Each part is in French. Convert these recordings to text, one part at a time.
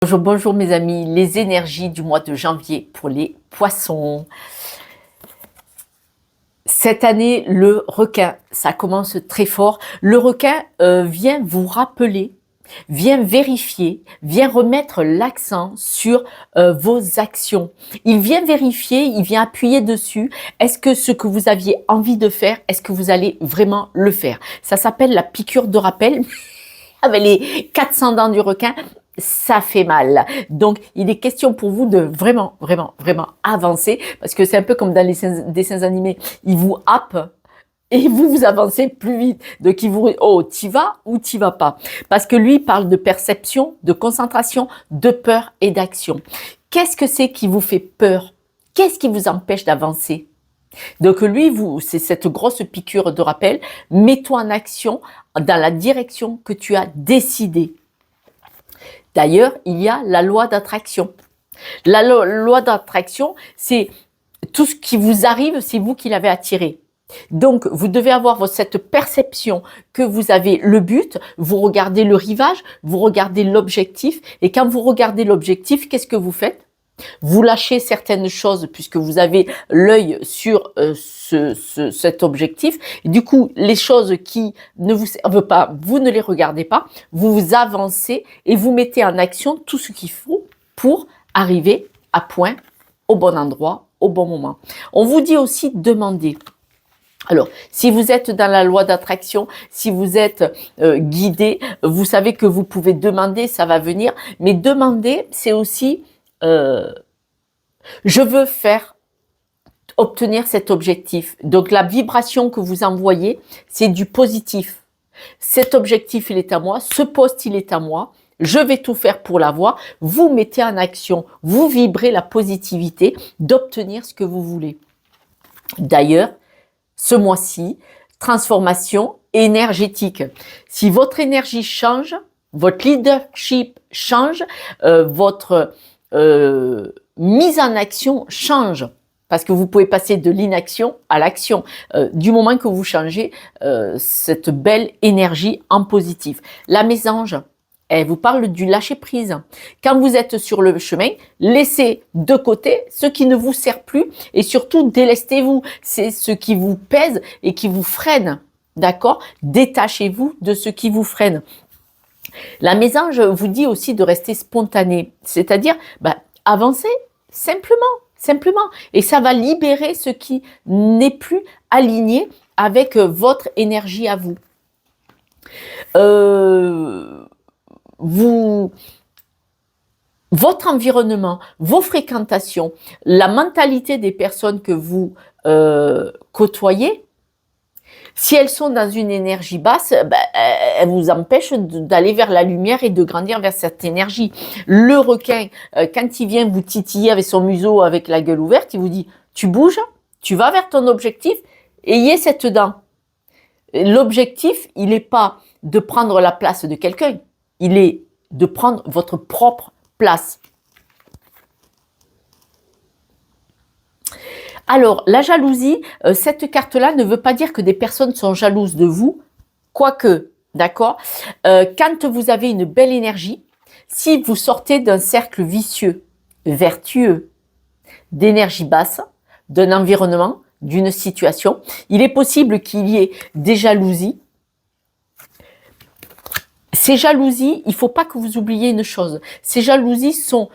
Bonjour, bonjour mes amis, les énergies du mois de janvier pour les poissons. Cette année, le requin, ça commence très fort. Le requin vient vous rappeler, vient vérifier, vient remettre l'accent sur vos actions. Il vient vérifier, il vient appuyer dessus. Est-ce que ce que vous aviez envie de faire, est-ce que vous allez vraiment le faire? Ça s'appelle la piqûre de rappel. Avec les 400 dents du requin, ça fait mal. Donc, il est question pour vous de vraiment, vraiment, vraiment avancer, parce que c'est un peu comme dans les dessins animés. Il vous happe et vous avancez plus vite. Donc, il vous dit, oh, t'y vas ou t'y vas pas? Parce que lui parle de perception, de concentration, de peur et d'action. Qu'est-ce que c'est qui vous fait peur? Qu'est-ce qui vous empêche d'avancer? Donc lui, c'est cette grosse piqûre de rappel. Mets-toi en action dans la direction que tu as décidé. D'ailleurs, il y a la loi d'attraction. La loi d'attraction, c'est tout ce qui vous arrive, c'est vous qui l'avez attiré. Donc, vous devez avoir cette perception que vous avez le but, vous regardez le rivage, vous regardez l'objectif, et quand vous regardez l'objectif, qu'est-ce que vous faites? Vous lâchez certaines choses puisque vous avez l'œil sur cet objectif. Et du coup, les choses qui ne vous servent pas, vous ne les regardez pas. Vous avancez et vous mettez en action tout ce qu'il faut pour arriver à point, au bon endroit, au bon moment. On vous dit aussi demander. Alors, si vous êtes dans la loi d'attraction, si vous êtes guidé, vous savez que vous pouvez demander, ça va venir. Mais demander, c'est aussi je veux obtenir cet objectif. Donc la vibration que vous envoyez, c'est du positif. Cet objectif, il est à moi. Ce poste, il est à moi. Je vais tout faire pour l'avoir. Vous mettez en action. Vous vibrez la positivité d'obtenir ce que vous voulez. D'ailleurs, ce mois-ci, transformation énergétique. Si votre énergie change, votre leadership change, votre mise en action change. Parce que vous pouvez passer de l'inaction à l'action du moment que vous changez cette belle énergie en positif. La mésange, elle vous parle du lâcher-prise. Quand vous êtes sur le chemin, laissez de côté ce qui ne vous sert plus et surtout délestez-vous. C'est ce qui vous pèse et qui vous freine. D'accord? Détachez-vous de ce qui vous freine. La mésange vous dit aussi de rester spontané, c'est-à-dire avancer simplement. Et ça va libérer ce qui n'est plus aligné avec votre énergie à vous. Votre environnement, vos fréquentations, la mentalité des personnes que vous côtoyez, si elles sont dans une énergie basse, elles vous empêchent d'aller vers la lumière et de grandir vers cette énergie. Le requin, quand il vient vous titiller avec son museau, avec la gueule ouverte, il vous dit « tu bouges, tu vas vers ton objectif, ayez cette dent ». L'objectif, il n'est pas de prendre la place de quelqu'un, il est de prendre votre propre place. Alors, la jalousie, cette carte-là ne veut pas dire que des personnes sont jalouses de vous, quoique, d'accord, quand vous avez une belle énergie, si vous sortez d'un cercle vicieux, vertueux, d'énergie basse, d'un environnement, d'une situation, il est possible qu'il y ait des jalousies. Ces jalousies, il ne faut pas que vous oubliez une chose, ces jalousies sont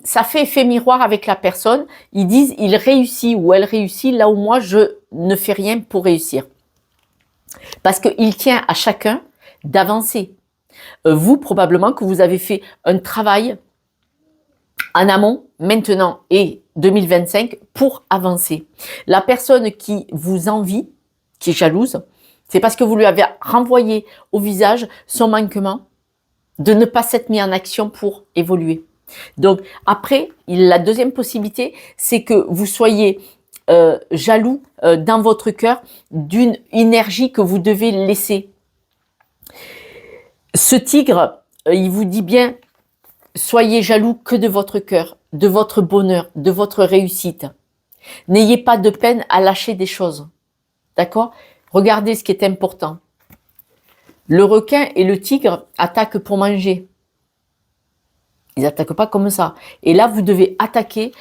ça fait effet miroir avec la personne. Ils disent, il réussit ou elle réussit là où moi, je ne fais rien pour réussir. Parce qu'il tient à chacun d'avancer. Vous, probablement que vous avez fait un travail en amont, maintenant et 2025, pour avancer. La personne qui vous envie, qui est jalouse, c'est parce que vous lui avez renvoyé au visage son manquement de ne pas s'être mis en action pour évoluer. Donc après, la deuxième possibilité, c'est que vous soyez jaloux dans votre cœur d'une énergie que vous devez laisser. Ce tigre, il vous dit bien, soyez jaloux que de votre cœur, de votre bonheur, de votre réussite. N'ayez pas de peine à lâcher des choses. D'accord? Regardez ce qui est important. Le requin et le tigre attaquent pour manger. Ils n'attaquent pas comme ça. Et là, vous devez attaquer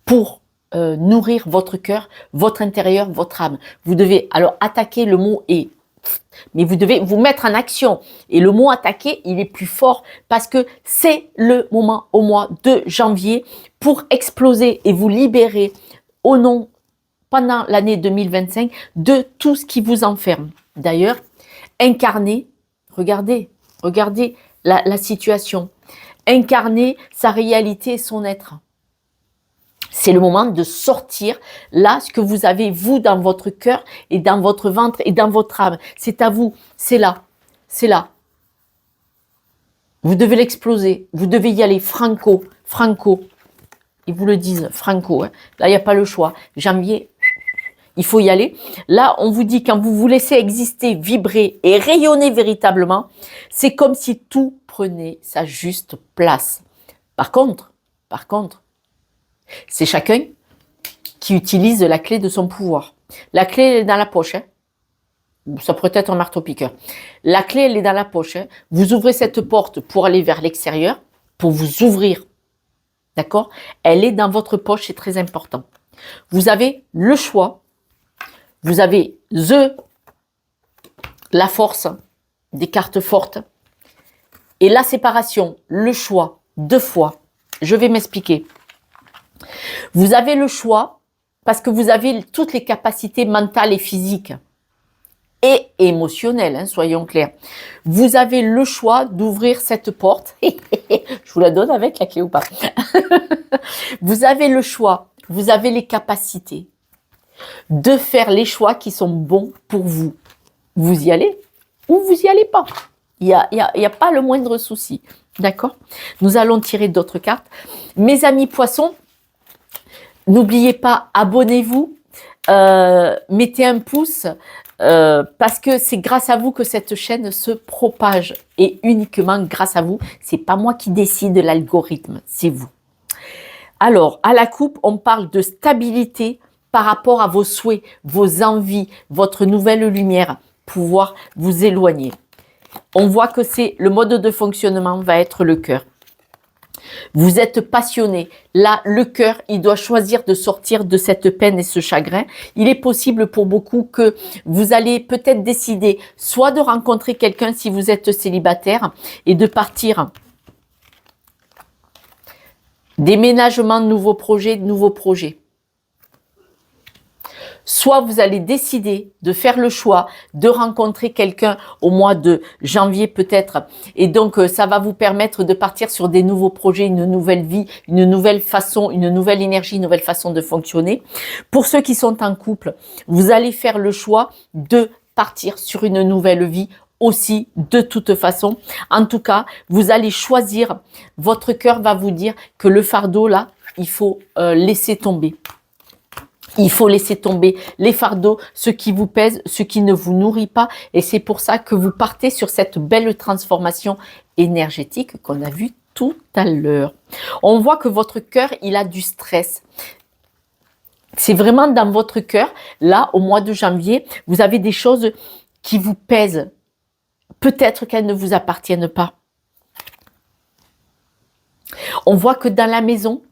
pour nourrir votre cœur, votre intérieur, votre âme. Vous devez alors attaquer, le mot est, mais vous devez vous mettre en action. Et le mot attaquer, il est plus fort parce que c'est le moment au mois de janvier pour exploser et vous libérer au nom, pendant l'année 2025, de tout ce qui vous enferme. D'ailleurs, incarner, regardez la situation. Incarner sa réalité et son être. C'est le moment de sortir là ce que vous avez vous dans votre cœur et dans votre ventre et dans votre âme. C'est à vous, c'est là, c'est là. Vous devez l'exploser, vous devez y aller franco. Ils vous le disent, franco. Hein. Là, il n'y a pas le choix. Janvier, il faut y aller. Là, on vous dit, quand vous vous laissez exister, vibrer et rayonner véritablement, c'est comme si tout prenait sa juste place. Par contre, c'est chacun qui utilise la clé de son pouvoir. La clé, elle est dans la poche. Hein. Ça pourrait être un marteau-piqueur. La clé, elle est dans la poche. Hein. Vous ouvrez cette porte pour aller vers l'extérieur, pour vous ouvrir. D'accord? Elle est dans votre poche, c'est très important. Vous avez le choix. Vous avez la force, des cartes fortes. Et la séparation, le choix, 2 fois. Je vais m'expliquer. Vous avez le choix parce que vous avez toutes les capacités mentales et physiques et émotionnelles, hein, soyons clairs. Vous avez le choix d'ouvrir cette porte. Je vous la donne avec la clé ou pas. Vous avez le choix, vous avez les capacités de faire les choix qui sont bons pour vous. Vous y allez ou vous y allez pas. Il y a pas le moindre souci. D'accord? Nous allons tirer d'autres cartes. Mes amis poissons, n'oubliez pas, abonnez-vous, mettez un pouce, parce que c'est grâce à vous que cette chaîne se propage. Et uniquement grâce à vous. C'est pas moi qui décide de l'algorithme, c'est vous. Alors, à la coupe, on parle de stabilité par rapport à vos souhaits, vos envies, votre nouvelle lumière, pouvoir vous éloigner. On voit que c'est le mode de fonctionnement va être le cœur. Vous êtes passionné. Là, le cœur, il doit choisir de sortir de cette peine et ce chagrin. Il est possible pour beaucoup que vous allez peut-être décider soit de rencontrer quelqu'un si vous êtes célibataire et de partir. Déménagement de nouveaux projets. Soit vous allez décider de faire le choix de rencontrer quelqu'un au mois de janvier peut-être. Et donc, ça va vous permettre de partir sur des nouveaux projets, une nouvelle vie, une nouvelle façon, une nouvelle énergie, une nouvelle façon de fonctionner. Pour ceux qui sont en couple, vous allez faire le choix de partir sur une nouvelle vie aussi de toute façon. En tout cas, vous allez choisir. Votre cœur va vous dire que le fardeau là, il faut laisser tomber. Il faut laisser tomber les fardeaux, ce qui vous pèse, ce qui ne vous nourrit pas. Et c'est pour ça que vous partez sur cette belle transformation énergétique qu'on a vue tout à l'heure. On voit que votre cœur, il a du stress. C'est vraiment dans votre cœur. Là, au mois de janvier, vous avez des choses qui vous pèsent. Peut-être qu'elles ne vous appartiennent pas. On voit que dans la maison,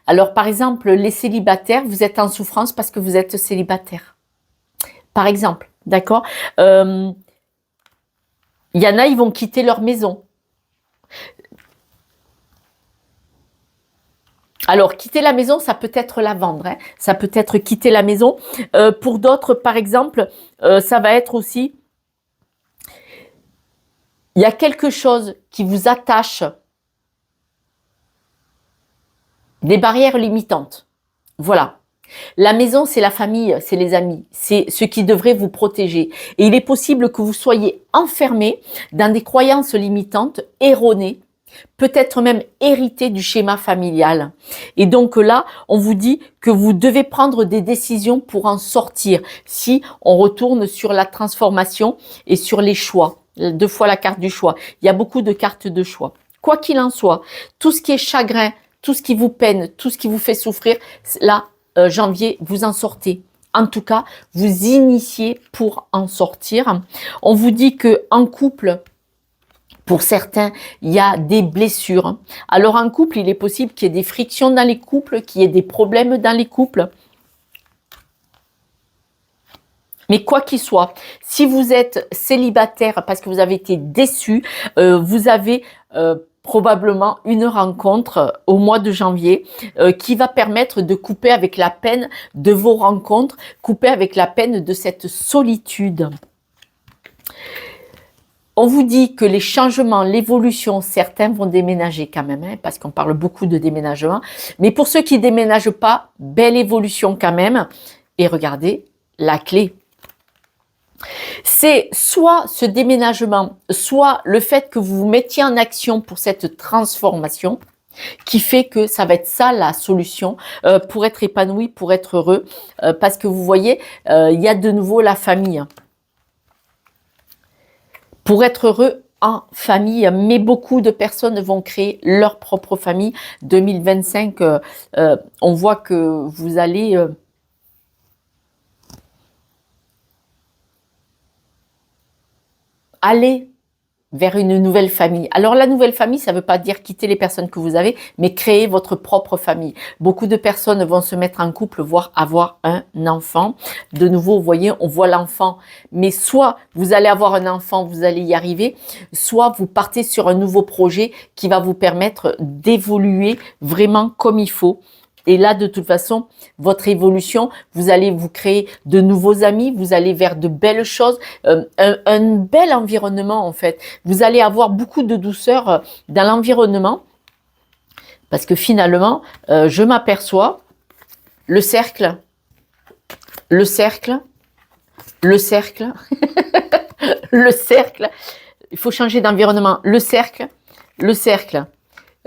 alors, par exemple, les célibataires, vous êtes en souffrance parce que vous êtes célibataire. Par exemple, d'accord? Il y en a, ils vont quitter leur maison. Alors, quitter la maison, ça peut être la vendre. Hein. Ça peut être quitter la maison. Pour d'autres, par exemple, ça va être aussi... Il y a quelque chose qui vous attache. Des barrières limitantes. Voilà. La maison, c'est la famille, c'est les amis. C'est ce qui devrait vous protéger. Et il est possible que vous soyez enfermé dans des croyances limitantes, erronées, peut-être même héritées du schéma familial. Et donc là, on vous dit que vous devez prendre des décisions pour en sortir. Si on retourne sur la transformation et sur les choix. 2 fois la carte du choix. Il y a beaucoup de cartes de choix. Quoi qu'il en soit, tout ce qui est chagrin, tout ce qui vous peine, tout ce qui vous fait souffrir, là, janvier, vous en sortez. En tout cas, vous initiez pour en sortir. On vous dit que en couple, Pour certains, il y a des blessures. Alors en couple, il est possible qu'il y ait des frictions dans les couples, qu'il y ait des problèmes dans les couples. Mais quoi qu'il soit, si vous êtes célibataire parce que vous avez été déçu, vous avez probablement une rencontre au mois de janvier qui va permettre de couper avec la peine de vos rencontres, couper avec la peine de cette solitude. On vous dit que les changements, l'évolution, certains vont déménager quand même, hein, parce qu'on parle beaucoup de déménagement. Mais pour ceux qui ne déménagent pas, belle évolution quand même. Et regardez, la clé. C'est soit ce déménagement, soit le fait que vous vous mettiez en action pour cette transformation qui fait que ça va être ça la solution pour être épanoui, pour être heureux. Parce que vous voyez, il y a de nouveau la famille. Pour être heureux en famille, mais beaucoup de personnes vont créer leur propre famille. 2025, on voit que vous allez aller vers une nouvelle famille. Alors la nouvelle famille, ça ne veut pas dire quitter les personnes que vous avez, mais créer votre propre famille. Beaucoup de personnes vont se mettre en couple, voire avoir un enfant. De nouveau, vous voyez, on voit l'enfant. Mais soit vous allez avoir un enfant, vous allez y arriver, soit vous partez sur un nouveau projet qui va vous permettre d'évoluer vraiment comme il faut. Et là, de toute façon, votre évolution, vous allez vous créer de nouveaux amis, vous allez vers de belles choses, un bel environnement en fait. Vous allez avoir beaucoup de douceur dans l'environnement parce que finalement, je m'aperçois, le cercle, le cercle, le cercle, le cercle, il faut changer d'environnement, le cercle,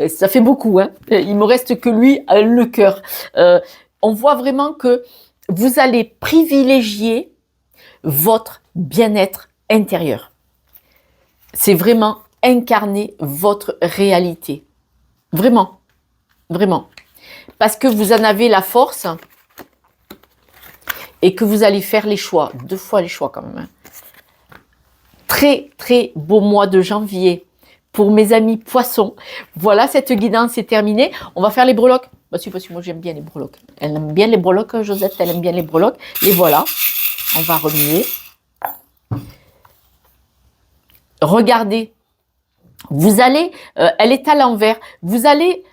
ça fait beaucoup, hein. Il me reste que lui, le cœur. On voit vraiment que vous allez privilégier votre bien-être intérieur. C'est vraiment incarner votre réalité. Vraiment, vraiment. Parce que vous en avez la force et que vous allez faire les choix. 2 fois les choix quand même. Hein. Très, très beau mois de janvier. Pour mes amis poissons, voilà, cette guidance est terminée. On va faire les breloques. Bah, si, parce que moi j'aime bien les breloques. Elle aime bien les breloques, Josette, elle aime bien les breloques. Les voilà. On va remuer. Regardez. Vous allez, elle est à l'envers. Vous allez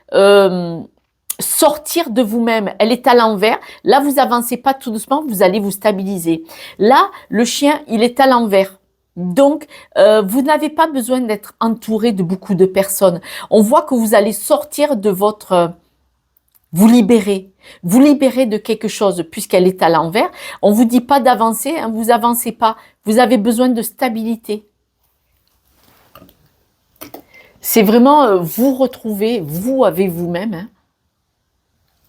sortir de vous-même. Elle est à l'envers. Là, vous avancez pas tout doucement, vous allez vous stabiliser. Là, le chien, il est à l'envers. Donc, vous n'avez pas besoin d'être entouré de beaucoup de personnes. On voit que vous allez sortir de votre... vous libérer de quelque chose puisqu'elle est à l'envers. On ne vous dit pas d'avancer, hein, vous avancez pas. Vous avez besoin de stabilité. C'est vraiment vous retrouver, vous avec vous-même. Hein.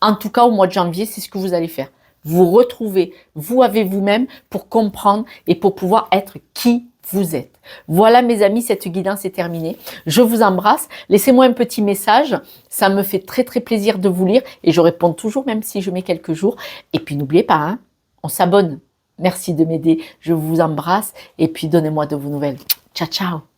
En tout cas, au mois de janvier, c'est ce que vous allez faire. Vous retrouver, vous avec vous-même pour comprendre et pour pouvoir être qui vous êtes. Voilà mes amis, cette guidance est terminée. Je vous embrasse. Laissez-moi un petit message. Ça me fait très très plaisir de vous lire et je réponds toujours même si je mets quelques jours. Et puis n'oubliez pas, hein, on s'abonne. Merci de m'aider. Je vous embrasse et puis donnez-moi de vos nouvelles. Ciao, ciao.